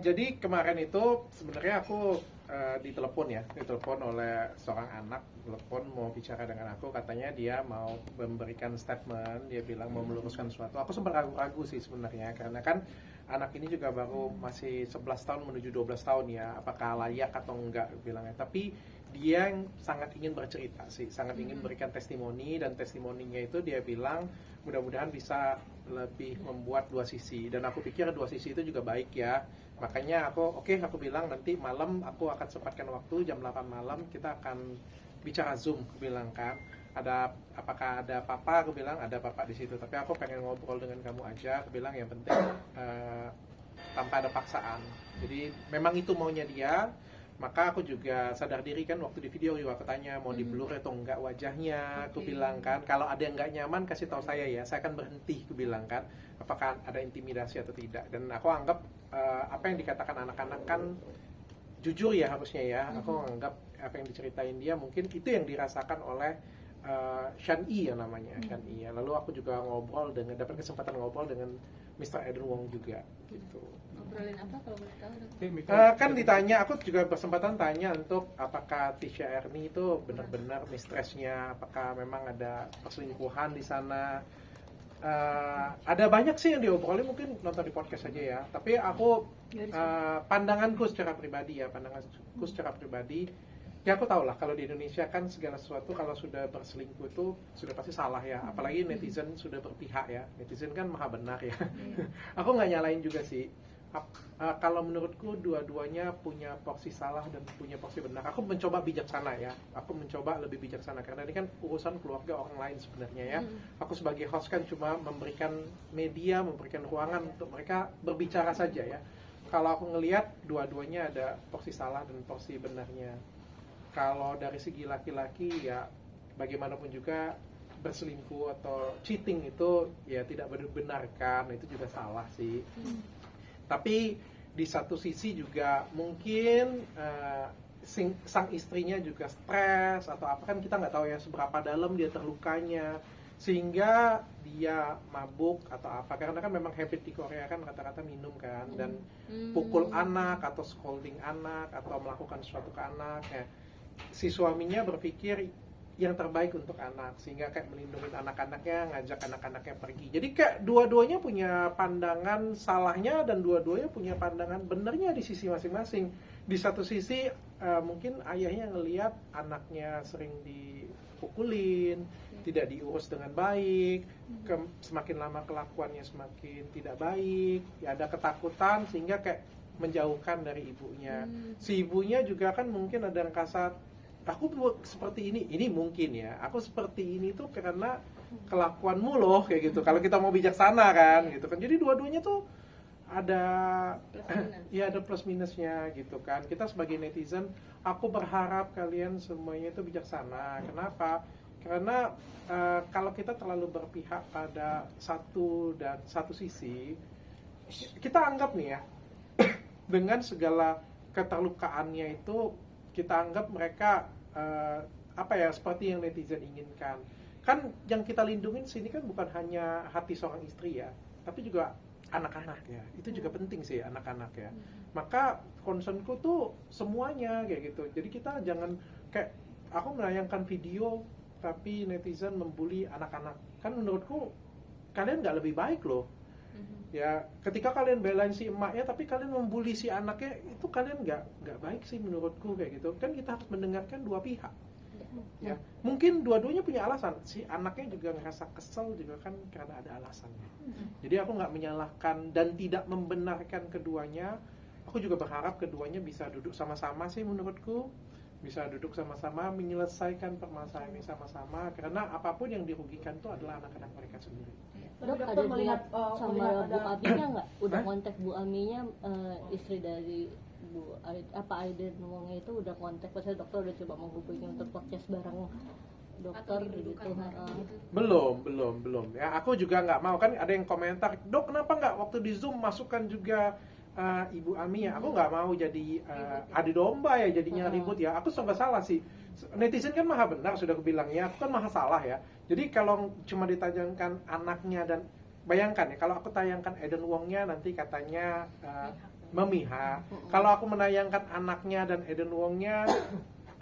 Jadi kemarin itu sebenarnya aku ditelepon oleh seorang anak, telepon mau bicara dengan aku, katanya dia mau memberikan statement, dia bilang mau meluruskan sesuatu. Aku sempat ragu-ragu sih sebenarnya, karena kan anak ini juga baru masih 11 tahun menuju 12 tahun ya, apakah layak atau enggak bilangnya. Tapi dia yang sangat ingin bercerita sih, sangat ingin berikan testimoni, dan testimoninya itu dia bilang mudah-mudahan bisa lebih membuat dua sisi, dan aku pikir dua sisi itu juga baik ya. Makanya aku bilang nanti malam aku akan sempatkan waktu jam 8 malam kita akan bicara Zoom, aku bilang kan. Apakah ada papa, aku bilang ada papa di situ, tapi aku pengen ngobrol dengan kamu aja, aku bilang yang penting tanpa ada paksaan. Jadi memang itu maunya dia. Maka aku juga sadar diri kan, waktu di video juga aku tanya mau di blur atau enggak wajahnya. Aku bilang kan kalau ada yang enggak nyaman kasih tahu saya ya, saya akan berhenti, aku bilang kan, apakah ada intimidasi atau tidak. Dan aku anggap apa yang dikatakan anak-anak kan jujur ya harusnya ya. Aku anggap apa yang diceritain dia mungkin itu yang dirasakan oleh Shan Yi ya namanya, Shan Yi ya. Lalu aku juga dapat kesempatan ngobrol dengan Mr. Eden Wong juga gitu. Ngobrolin apa kalau boleh tahu? Kan ditanya, aku juga berkesempatan tanya untuk apakah Tisha Erni itu benar-benar mistressnya, apakah memang ada perselingkuhan di sana. Ada banyak sih yang diobrolin, mungkin nonton di podcast aja ya. Tapi aku pandanganku secara pribadi ya aku tahu lah kalau di Indonesia kan segala sesuatu kalau sudah berselingkuh itu sudah pasti salah ya, apalagi netizen sudah berpihak ya, netizen kan maha benar ya. Aku nggak nyalain juga sih. Kalau menurutku dua-duanya punya porsi salah dan punya porsi benar. Aku mencoba bijaksana ya, aku mencoba lebih bijaksana karena ini kan urusan keluarga orang lain sebenarnya ya. Aku sebagai host kan cuma memberikan media, memberikan ruangan untuk mereka berbicara saja ya. Kalau aku ngelihat dua-duanya ada porsi salah dan porsi benarnya. Kalau dari segi laki-laki ya bagaimanapun juga berselingkuh atau cheating itu ya tidak dibenarkan, itu juga salah sih. Tapi di satu sisi juga mungkin sang istrinya juga stres atau apa, kan kita nggak tahu ya seberapa dalam dia terlukanya sehingga dia mabuk atau apa, karena kan memang habit di Korea kan rata-rata minum kan, dan pukul anak atau scolding anak atau melakukan sesuatu ke anak ya. Si suaminya berpikir yang terbaik untuk anak sehingga kayak melindungi anak-anaknya, ngajak anak-anaknya pergi. Jadi kayak dua-duanya punya pandangan salahnya dan dua-duanya punya pandangan benernya di sisi masing-masing. Di satu sisi mungkin ayahnya ngelihat anaknya sering dipukulin, tidak diurus dengan baik, semakin lama kelakuannya semakin tidak baik, ya ada ketakutan sehingga kayak menjauhkan dari ibunya. Si ibunya juga kan mungkin ada yang kasar, aku seperti ini mungkin ya, aku seperti ini tuh karena kelakuanmu loh, kayak gitu. Kalau kita mau bijaksana kan, gitu kan. Jadi dua-duanya tuh ada ya ada plus minusnya gitu kan. Kita sebagai netizen, aku berharap kalian semuanya itu bijaksana. Kenapa? Karena kalau kita terlalu berpihak pada satu sisi, kita anggap nih ya, dengan segala keterlukaannya itu kita anggap mereka seperti yang netizen inginkan. Kan yang kita lindungin sini kan bukan hanya hati seorang istri ya, tapi juga anak-anak ya. Itu juga penting sih, anak-anak ya. Maka concernku tuh semuanya kayak gitu. Jadi kita jangan kayak aku menayangkan video tapi netizen membuli anak-anak. Kan menurutku kalian nggak lebih baik loh. Ya, ketika kalian belain si emaknya tapi kalian membuli si anaknya, itu kalian nggak baik sih menurutku kayak gitu. Kan kita harus mendengarkan dua pihak. Ya, mungkin dua-duanya punya alasan. Si anaknya juga ngerasa kesel juga kan karena ada alasannya. Jadi aku nggak menyalahkan dan tidak membenarkan keduanya. Aku juga berharap keduanya bisa duduk sama-sama sih menurutku. Bisa duduk sama-sama menyelesaikan permasalahan ini sama-sama, karena apapun yang dirugikan itu adalah anak-anak mereka sendiri. Dok, ada melihat sama Bu Aminya nggak? Udah kontak Bu Aminya, istri dari Aiden Wong itu udah kontak, pasal dokter udah coba menghubungi untuk podcast bareng dokter gitu. Belum ya, aku juga nggak mau. Kan ada yang komentar, dok kenapa nggak waktu di Zoom masukkan juga Ibu Ami ya? Aku nggak mau jadi adu domba ya, jadinya ribut ya. Aku serba salah sih. Netizen kan maha benar, sudah aku bilang ya. Aku kan maha salah ya. Jadi kalau cuma ditayangkan anaknya, dan bayangkan ya kalau aku tayangkan Eden Wongnya nanti katanya memihak. Kalau aku menayangkan anaknya dan Eden Wongnya,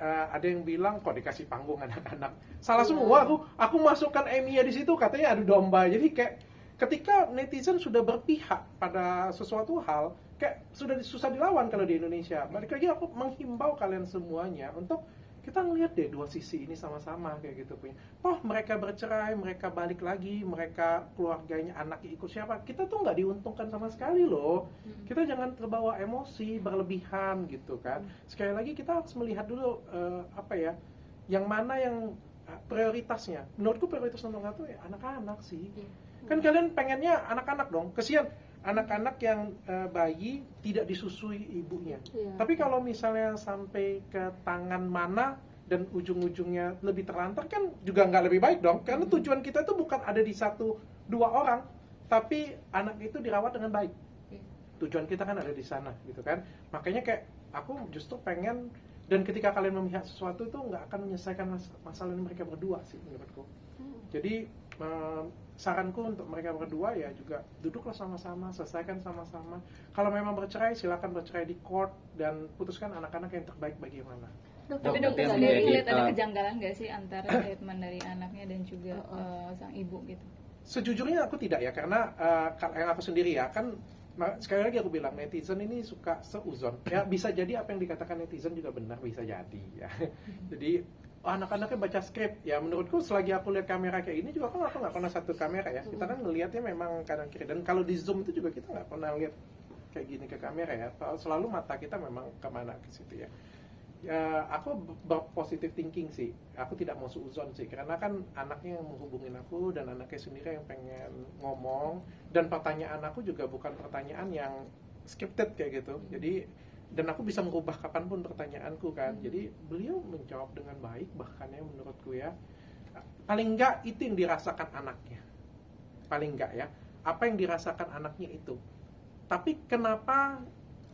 ada yang bilang kok dikasih panggung anak-anak. Salah semua. Aku masukkan Emiya di situ, katanya adu domba. Jadi kayak ketika netizen sudah berpihak pada sesuatu hal, kayak sudah susah dilawan kalau di Indonesia. Balik lagi aku menghimbau kalian semuanya untuk kita ngelihat deh dua sisi ini sama-sama kayak gitu punya. Toh mereka bercerai, mereka balik lagi, mereka keluarganya anaknya ikut siapa, kita tuh nggak diuntungkan sama sekali loh. Kita jangan terbawa emosi berlebihan gitu kan. Sekali lagi kita harus melihat dulu yang mana yang prioritasnya. Menurutku prioritas nomor satu ya anak-anak sih. Kan kalian pengennya anak-anak dong, kesian anak-anak yang bayi tidak disusui ibunya. Tapi kalau misalnya sampai ke tangan mana dan ujung-ujungnya lebih terlantar kan juga nggak lebih baik dong. Karena tujuan kita itu bukan ada di 1-2 orang, tapi anak itu dirawat dengan baik. Tujuan kita kan ada di sana gitu kan. Makanya kayak aku justru pengen, dan ketika kalian memihak sesuatu itu nggak akan menyelesaikan masalah mereka berdua sih menurutku. Jadi saranku untuk mereka berdua ya juga duduklah sama-sama, selesaikan sama-sama. Kalau memang bercerai silakan bercerai di court dan putuskan anak-anak yang terbaik bagaimana. Tapi dokter sendiri lihat ada kejanggalan nggak sih antara statement dari anaknya dan juga sang ibu gitu? Sejujurnya aku tidak ya, karena yang aku sendiri ya kan, sekali lagi aku bilang netizen ini suka seuzon. Ya bisa jadi apa yang dikatakan netizen juga benar, bisa jadi ya. Jadi anak-anaknya baca skrip ya, menurutku selagi aku lihat kamera kayak ini juga aku nggak pernah satu kamera ya, kita kan ngelihatnya memang kanan kiri, dan kalau di zoom itu juga kita nggak pernah lihat kayak gini ke kamera ya, selalu mata kita memang kemana ke situ ya. Aku berpositive thinking sih, aku tidak mau suuzon sih, karena kan anaknya yang menghubungin aku dan anaknya sendiri yang pengen ngomong, dan pertanyaan aku juga bukan pertanyaan yang scripted kayak gitu, jadi dan aku bisa mengubah kapanpun pertanyaanku kan. Jadi beliau menjawab dengan baik, bahkan ya menurutku ya, paling enggak itu yang dirasakan anaknya, paling enggak ya, apa yang dirasakan anaknya itu. Tapi kenapa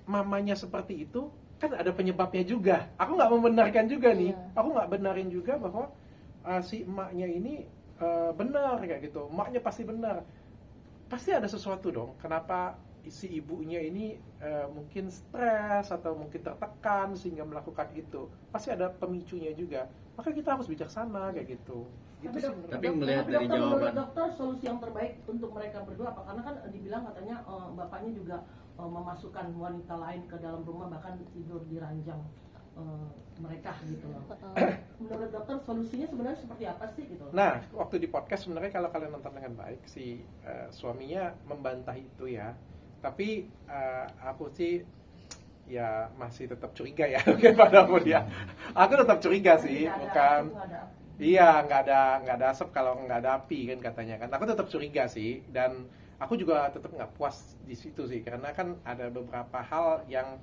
mamanya seperti itu, kan ada penyebabnya juga. Aku nggak membenarkan juga nih, aku nggak benarin juga bahwa si emaknya ini benar kayak gitu, emaknya pasti benar. Pasti ada sesuatu dong, kenapa si ibunya ini mungkin stres atau mungkin tertekan sehingga melakukan itu. Pasti ada pemicunya juga. Maka kita harus bijaksana kayak gitu. Tapi melihat dari jawaban menurut dokter solusi yang terbaik untuk mereka berdua apa? Karena kan dibilang katanya bapaknya juga memasukkan wanita lain ke dalam rumah, bahkan tidur di ranjang mereka gitu loh. Menurut dokter solusinya sebenarnya seperti apa sih gitu? Nah, waktu di podcast sebenarnya kalau kalian nonton dengan baik, si suaminya membantah itu ya. Tapi aku sih ya masih tetap curiga ya padamu dia. Aku tetap curiga sih, bukan? Iya, nggak ada asap kalau nggak ada api kan katanya kan. Aku tetap curiga sih, dan aku juga tetap nggak puas di situ sih, karena kan ada beberapa hal yang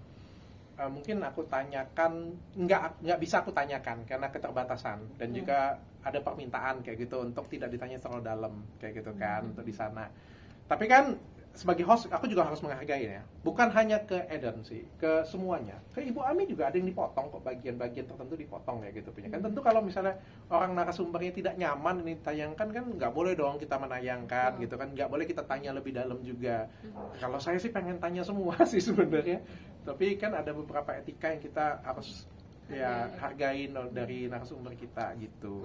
mungkin aku tanyakan nggak bisa aku tanyakan karena keterbatasan, dan juga ada permintaan kayak gitu untuk tidak ditanya terlalu dalam kayak gitu kan untuk di sana. Tapi kan sebagai host aku juga harus menghargai ya, bukan hanya ke Eden sih, ke semuanya. Ke Ibu Ami juga ada yang dipotong kok, bagian-bagian tertentu dipotong ya gitu punya kan. Tentu kalau misalnya orang narasumbernya tidak nyaman ini tayangkan kan nggak boleh dong kita menayangkan gitu kan, nggak boleh kita tanya lebih dalam juga. Kalau saya sih pengen tanya semua sih sebenarnya, tapi kan ada beberapa etika yang kita harus ya hargain dari narasumber kita gitu.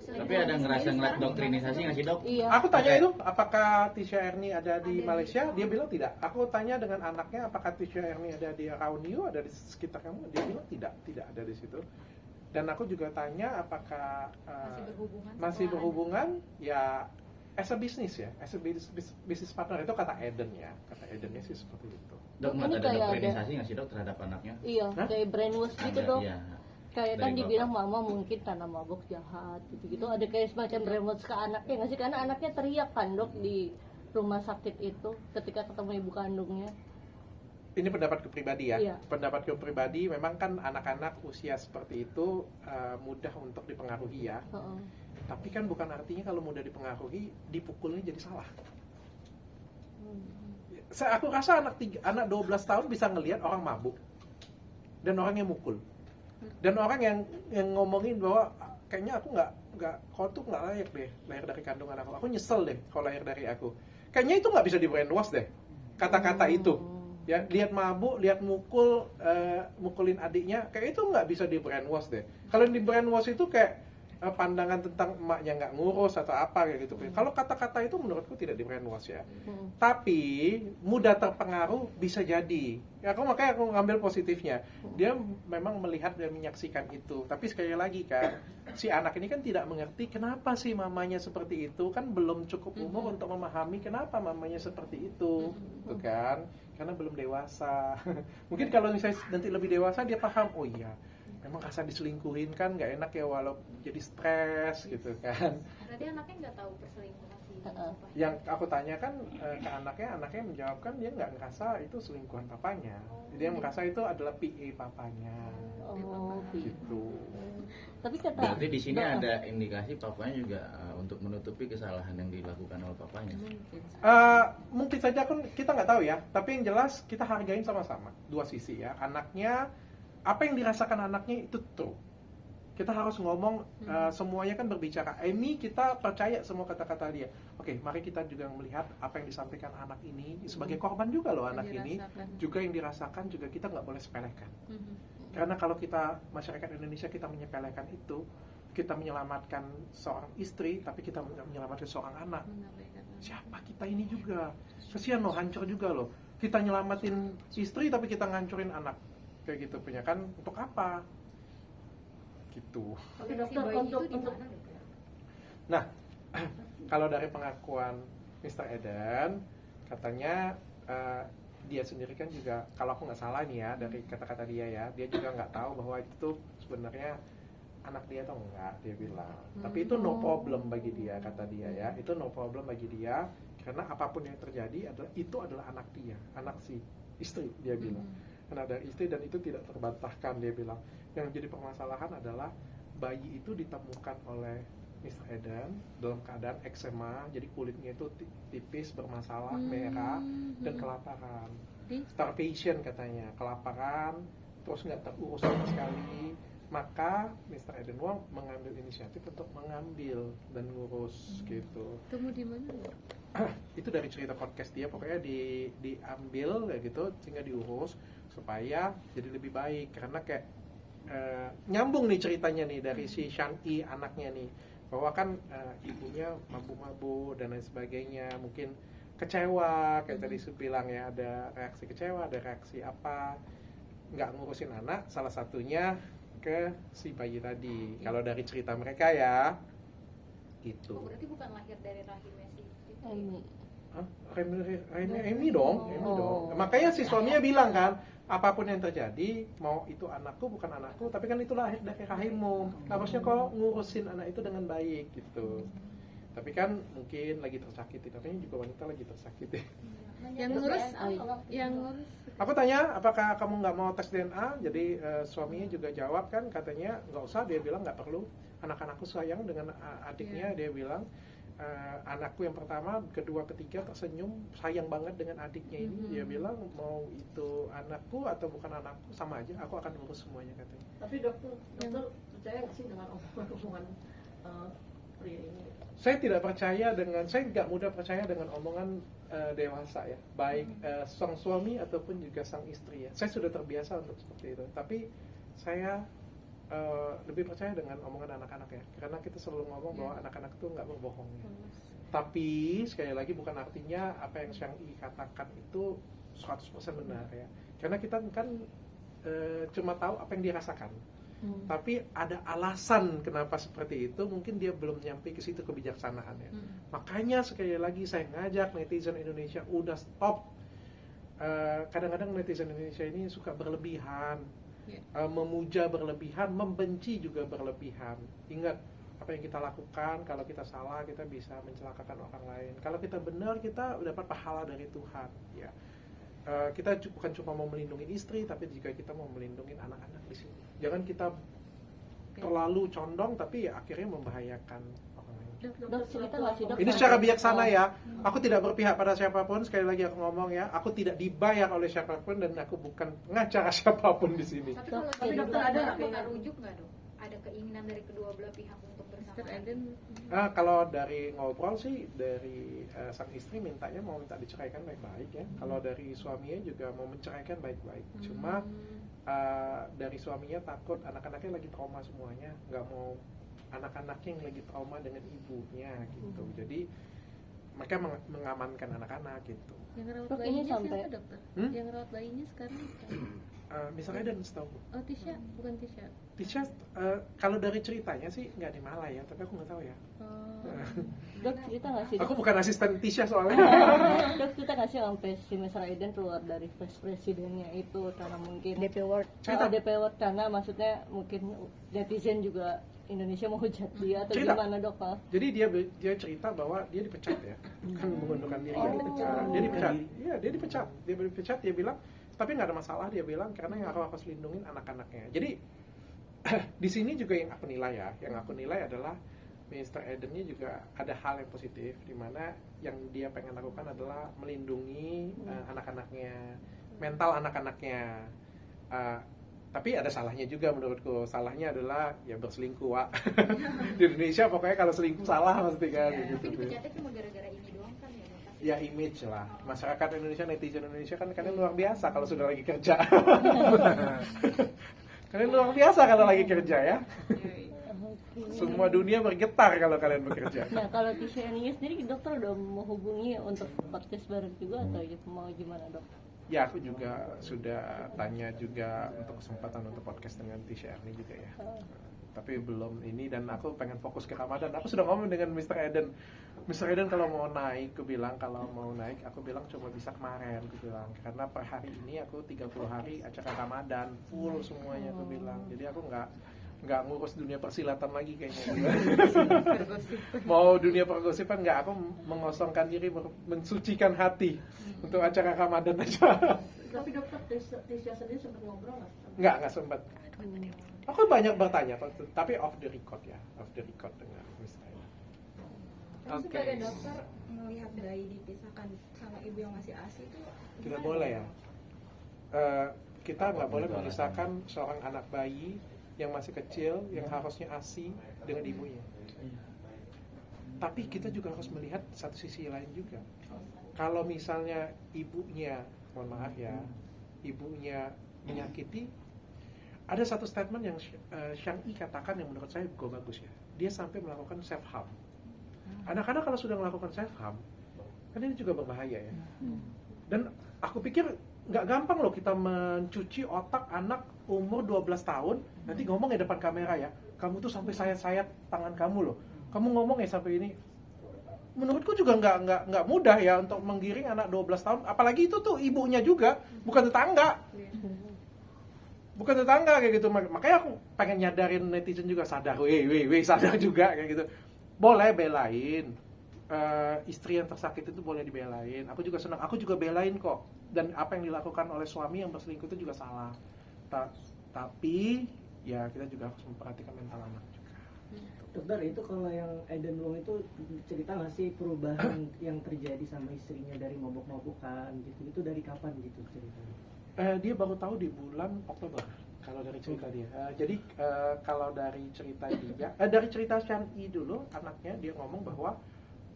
Tapi ada ngerasa ngeliat doktrinisasi nggak sih dok? Iya. Aku tanya itu, apakah Tisha Erni ada di Malaysia? Dia bilang tidak. Aku tanya dengan anaknya, apakah Tisha Erni ada di around you, ada di sekitar kamu? Dia bilang tidak ada di situ. Dan aku juga tanya apakah masih berhubungan? Ya, as a business ya, as a business partner, itu kata Eden ya, kata Edennya sih seperti itu. Dok, Ini ada kayak doktrinisasi nggak sih dok terhadap anaknya? Iya, kayak brainwash gitu Ada, dok. iya. Kayak kan Dari dibilang mama mungkin tanam mabuk jahat gitu-gitu. Ada kayak semacam brainwash ke anaknya nggak sih? Karena anaknya teriak kan dok di rumah sakit itu ketika ketemu ibu kandungnya. Ini pendapatku pribadi ya. Iya. Pendapatku pribadi, memang kan anak-anak usia seperti itu mudah untuk dipengaruhi ya. Tapi kan bukan artinya kalau mudah dipengaruhi, dipukulnya jadi salah. Aku rasa anak 12 tahun bisa ngelihat orang mabuk dan orang yang mukul, dan orang yang ngomongin bahwa kayaknya aku nggak kau tuh nggak layak deh lahir dari kandungan aku nyesel deh kalau lahir dari aku. Kayaknya itu nggak bisa di brainwash deh, kata-kata itu. Ya, lihat mabuk, lihat mukulin adiknya, kayak itu nggak bisa di brainwash deh. Kalau di brainwash itu kayak pandangan tentang emaknya nggak ngurus atau apa kayak gitu. Kalau kata-kata itu menurutku tidak di brainwash ya. Tapi mudah terpengaruh bisa jadi. Ya makanya aku ngambil positifnya. Dia memang melihat dan menyaksikan itu. Tapi sekali lagi kan, si anak ini kan tidak mengerti kenapa sih mamanya seperti itu. Kan belum cukup umur untuk memahami kenapa mamanya seperti itu. Tuh kan? Karena belum dewasa. Mungkin kalau misalnya nanti lebih dewasa dia paham, oh iya, memang rasa diselingkuhin kan nggak enak ya, walau jadi stres gitu kan. Berarti anaknya nggak tahu perselingkuhan sih. Yang aku tanyakan ke anaknya menjawabkan dia nggak ngerasa itu selingkuhan papanya. Dia merasa itu adalah PA papanya. Oh, Gitu. Tapi kata Berarti di sini ada indikasi papanya juga untuk menutupi kesalahan yang dilakukan oleh papanya. Mungkin saja kita nggak tahu ya. Tapi yang jelas kita hargain sama-sama dua sisi ya. Anaknya, apa yang dirasakan anaknya itu true. Kita harus ngomong semuanya kan berbicara. Amy, kita percaya semua kata-kata dia. Oke, mari kita juga melihat apa yang disampaikan anak ini sebagai korban juga loh anak ini. Juga yang dirasakan juga kita nggak boleh sepelekan. Karena kalau kita masyarakat Indonesia kita menyepelekan itu, kita menyelamatkan seorang istri, tapi kita menyelamatkan seorang anak. Siapa kita ini juga? Kesian loh, hancur juga loh. Kita nyelamatin istri tapi kita ngancurin anak. Kayak gitu punya kan untuk apa? Gitu. Tapi dokter untuk Nah, kalau dari pengakuan Mr. Eden, katanya dia sendiri kan juga, kalau aku nggak salah nih ya dari kata-kata dia ya, dia juga nggak tahu bahwa itu tuh sebenarnya anak dia atau enggak, dia bilang. Tapi itu no problem bagi dia, kata dia ya. Itu no problem bagi dia karena apapun yang terjadi itu adalah anak dia, anak si istri, dia bilang. Anak dari istri dan itu tidak terbantahkan, dia bilang. Yang jadi permasalahan adalah bayi itu ditemukan oleh Mr. Eden dalam keadaan eksema, jadi kulitnya itu tipis, bermasalah, merah, dan kelaparan. Starvation katanya, kelaparan, terus nggak terurus sama sekali. Maka Mr. Eden Wong mengambil inisiatif untuk mengambil dan ngurus gitu. Temu di mana? Itu dari cerita podcast dia, pokoknya diambil kayak gitu sehingga diurus supaya jadi lebih baik. Karena kayak nyambung nih ceritanya nih dari si Shanti anaknya nih, bahwa kan ibunya mabuk-mabuk dan lain sebagainya, mungkin kecewa kayak tadi Su bilang ya, ada reaksi kecewa, ada reaksi apa, nggak ngurusin anak, salah satunya ke si bayi tadi. Kalau dari cerita mereka ya gitu. Oh, berarti bukan lahir dari rahimnya sih. Amy. Hah? Amy dong. Makanya si suaminya bilang kan, apapun yang terjadi, mau itu anakku bukan anakku, tapi kan itu lahir dari rahimmu. Harusnya kau ngurusin anak itu dengan baik gitu. Tapi kan mungkin lagi tersakiti, tapi ini juga wanita lagi tersakiti. Yang ngurus, Aku tanya, apakah kamu nggak mau tes DNA? Jadi suaminya juga jawab kan, katanya nggak usah. Dia bilang nggak perlu. Anak-anakku sayang dengan adiknya. Dia bilang anakku yang pertama, kedua, ketiga tersenyum, sayang banget dengan adiknya ini. Dia bilang mau itu anakku atau bukan anakku sama aja. Aku akan urus semuanya katanya. Tapi dokter percaya nggak sih dengan omongan pria ini? Saya tidak percaya saya nggak mudah percaya dengan omongan dewasa ya, baik sang suami ataupun juga sang istri ya. Saya sudah terbiasa untuk seperti itu. Tapi saya lebih percaya dengan omongan anak-anak ya, karena kita selalu ngomong bahwa anak-anak itu nggak berbohong ya. Tapi sekali lagi bukan artinya apa yang Syang I katakan itu 100% benar ya, karena kita kan cuma tahu apa yang dirasakan. Tapi ada alasan kenapa seperti itu, mungkin dia belum nyampe ke situ kebijaksanaannya. Makanya sekali lagi saya ngajak netizen Indonesia udah stop. Kadang-kadang netizen Indonesia ini suka berlebihan, memuja berlebihan, membenci juga berlebihan. Ingat apa yang kita lakukan, kalau kita salah kita bisa mencelakakan orang lain. Kalau kita benar kita dapat pahala dari Tuhan. Ya. Kita bukan cuma mau melindungi istri, tapi juga kita mau melindungi anak-anak di sini. Jangan kita terlalu condong, tapi ya akhirnya membahayakan orang lain. Dok, cerita nggak sih, Dok? Ini secara bijaksana ya. Aku tidak berpihak pada siapapun. Sekali lagi aku ngomong ya, aku tidak dibayar oleh siapapun dan aku bukan pengacara siapapun di sini. Tapi kalau Tapi jadi dokter ada nggak bakal rujuk nggak dok? ada keinginan dari kedua belah pihak untuk bersama. Mr. Eden Kalau dari ngobrol sih, dari sang istri mintanya mau minta diceraikan baik-baik ya. Kalau dari suaminya juga mau menceraikan baik-baik. Cuma dari suaminya takut anak-anaknya lagi trauma semuanya, nggak mau anak-anaknya yang lagi trauma dengan ibunya gitu. Jadi mereka mengamankan anak-anak gitu. yang rawat Dok, ini bayinya sampai- siapa dokter? Yang rawat bayinya sekarang Misalnya dan setahu oh Tisha, bukan Tisha. Tisha, kalau dari ceritanya sih nggak di Malaya, tapi aku nggak tahu ya. Dok cerita nggak sih? Aku bukan asisten Tisha soalnya. Dok cerita nggak sih sampai si Mr. Eden keluar dari vice presidennya itu karena mungkin DP World. Cerita. DP World karena maksudnya mungkin netizen juga Indonesia mau hujat dia atau Cerita. gimana dok? Pak? Jadi dia cerita bahwa dia dipecat ya, bukan mengundurkan diri ya. Dia dipecat. Iya, dia dipecat. Dia dipecat, dia bilang, tapi nggak ada masalah, dia bilang, karena yang aku harus lindungin anak-anaknya. Jadi di sini juga yang aku nilai ya, yang aku nilai adalah Mr. Eden-nya juga ada hal yang positif, di mana yang dia pengen lakukan adalah melindungi anak-anaknya, mental anak-anaknya. Tapi ada salahnya juga menurutku. Salahnya adalah ya berselingkuh, Wak. Di Indonesia pokoknya kalau selingkuh salah pasti kan. Tapi gitu. dipecatnya cuma gara-gara ini doang kan ya Dok? Ya image lah. Masyarakat Indonesia, netizen Indonesia kan kalian luar biasa kalau sudah lagi kerja. Kalian luar biasa kalau lagi kerja ya. Semua dunia bergetar kalau kalian bekerja. Nah kalau Tisha ini sendiri dokter udah menghubungi untuk podcast bareng juga atau mau gimana dok? Ya aku juga sudah tanya juga untuk kesempatan untuk podcast dengan Tisha Erni juga ya. Tapi belum ini, dan aku pengen fokus ke Ramadan. Aku sudah ngomong dengan Mr. Eden. Mr. Eden kalau mau naik, aku bilang kalau mau naik, aku bilang cuma bisa kemarin, aku bilang. Karena per hari ini aku 30 hari acara Ramadan, full semuanya, aku bilang. Jadi aku nggak ngurus dunia persilatan lagi kayaknya. Mau dunia pergosipan nggak, aku mengosongkan diri, mensucikan hati untuk acara Ramadan aja. Tapi dokter Tisha sendiri sempat ngobrol nggak? Nggak sempat. Aku banyak bertanya, tapi off the record ya, off the record dengan Mr. Eden. Tapi sebagai dokter melihat bayi dipisahkan sama ibu yang masih ASI itu Tidak gimana? boleh ya. Kita nggak boleh memisahkan seorang anak bayi yang masih kecil, yang harusnya ASI dengan ibunya. Tapi kita juga harus melihat satu sisi lain juga. Kalau misalnya ibunya, mohon maaf ya, ibunya menyakiti, ada satu statement yang Shang Yi katakan yang menurut saya juga bagus ya. Dia sampai melakukan self harm. Anak-anak kalau sudah melakukan self harm, kan ini juga berbahaya ya. Dan aku pikir nggak gampang loh kita mencuci otak anak umur 12 tahun, nanti ngomong ya depan kamera ya, kamu tuh sampai sayat-sayat tangan kamu loh, kamu ngomong ya sampai ini. Menurutku juga nggak mudah ya untuk menggiring anak 12 tahun, apalagi itu tuh ibunya juga, bukan tetangga. Bukan tetangga kayak gitu. Makanya aku pengen nyadarin netizen juga, sadar, weh sadar juga kayak gitu. Boleh belain istri yang tersakiti itu, boleh dibelain. Aku juga senang, aku juga belain kok. Dan apa yang dilakukan oleh suami yang berselingkuh itu juga salah. Tapi ya kita juga harus memperhatikan mental anak juga. Dokter, itu kalau yang Eden Wong itu cerita nggak sih perubahan yang terjadi sama istrinya dari mabuk-mabukan gitu, itu dari kapan gitu ceritanya? Dia baru tahu di bulan Oktober kalau dari cerita dia. Jadi kalau dari cerita dia, dari cerita Shang Yi dulu, anaknya dia ngomong bahwa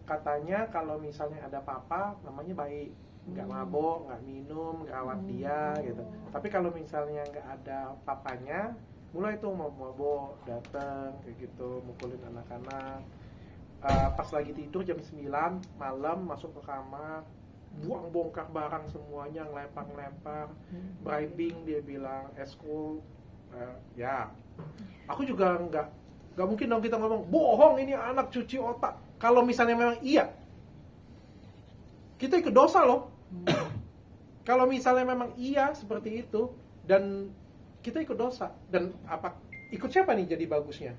katanya kalau misalnya ada papa, namanya baik, nggak mabok, nggak minum, nggak rawat dia gitu. Tapi kalau misalnya nggak ada papanya, mulai tuh mabok, datang kayak gitu, mukulin anak-anak. Pas lagi tidur jam 9 malam masuk ke kamar, bongkar barang semuanya, ngelempar-ngelempar, bribing, dia bilang eskul. Ya, aku juga nggak mungkin dong kita ngomong bohong ini anak cuci otak. Kalau misalnya memang iya, kita ikut dosa loh. Kalau misalnya memang iya seperti itu dan kita ikut dosa, dan apa ikut siapa nih jadi bagusnya?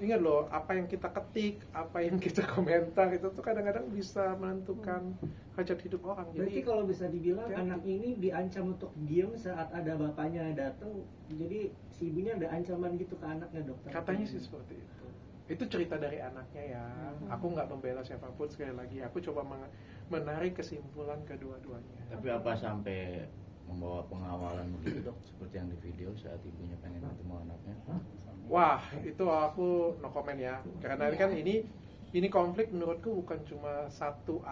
Ingat loh, apa yang kita ketik, apa yang kita komentar itu tuh kadang-kadang bisa menentukan hajat hidup orang. Berarti Jadi kalau bisa dibilang hati-hati. anak ini diancam untuk diam saat ada bapaknya datang, jadi si ibunya ada ancaman gitu ke anaknya, dokter? katanya sih seperti itu. Itu cerita dari anaknya ya. Aku nggak membela siapapun, sekali lagi. Aku coba menarik kesimpulan kedua-duanya. Tapi apa sampai membawa pengawalan begitu dok, seperti yang di video saat ibunya pengen ketemu anaknya? Wah, itu aku no comment ya. Karena kan ini konflik menurutku bukan cuma satu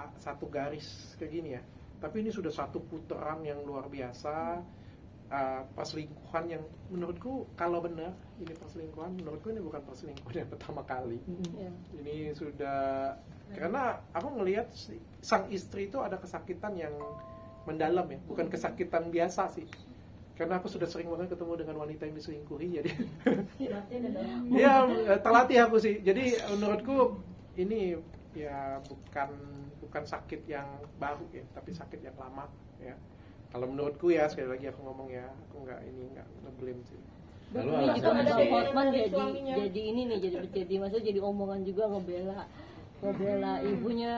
garis kayak gini ya. Tapi ini sudah satu putaran yang luar biasa. Perselingkuhan yang menurutku kalau benar ini perselingkuhan, menurutku ini bukan perselingkuhan yang pertama kali. Ini sudah, karena aku ngelihat sang istri itu ada kesakitan yang mendalam ya, bukan kesakitan biasa sih. Karena aku sudah sering banget ketemu dengan wanita yang diselingkuhi, jadi ya terlatih aku sih. Jadi menurutku ini ya bukan sakit yang baru ya, tapi sakit yang lama ya. Kalau menurutku ya, sekali lagi aku ngomong ya, aku nggak ngeblame sih. Lalu Ini juga alasannya Bang sih, Hotman jadi ini nih, jadi maksudnya jadi omongan juga ngebela ibunya.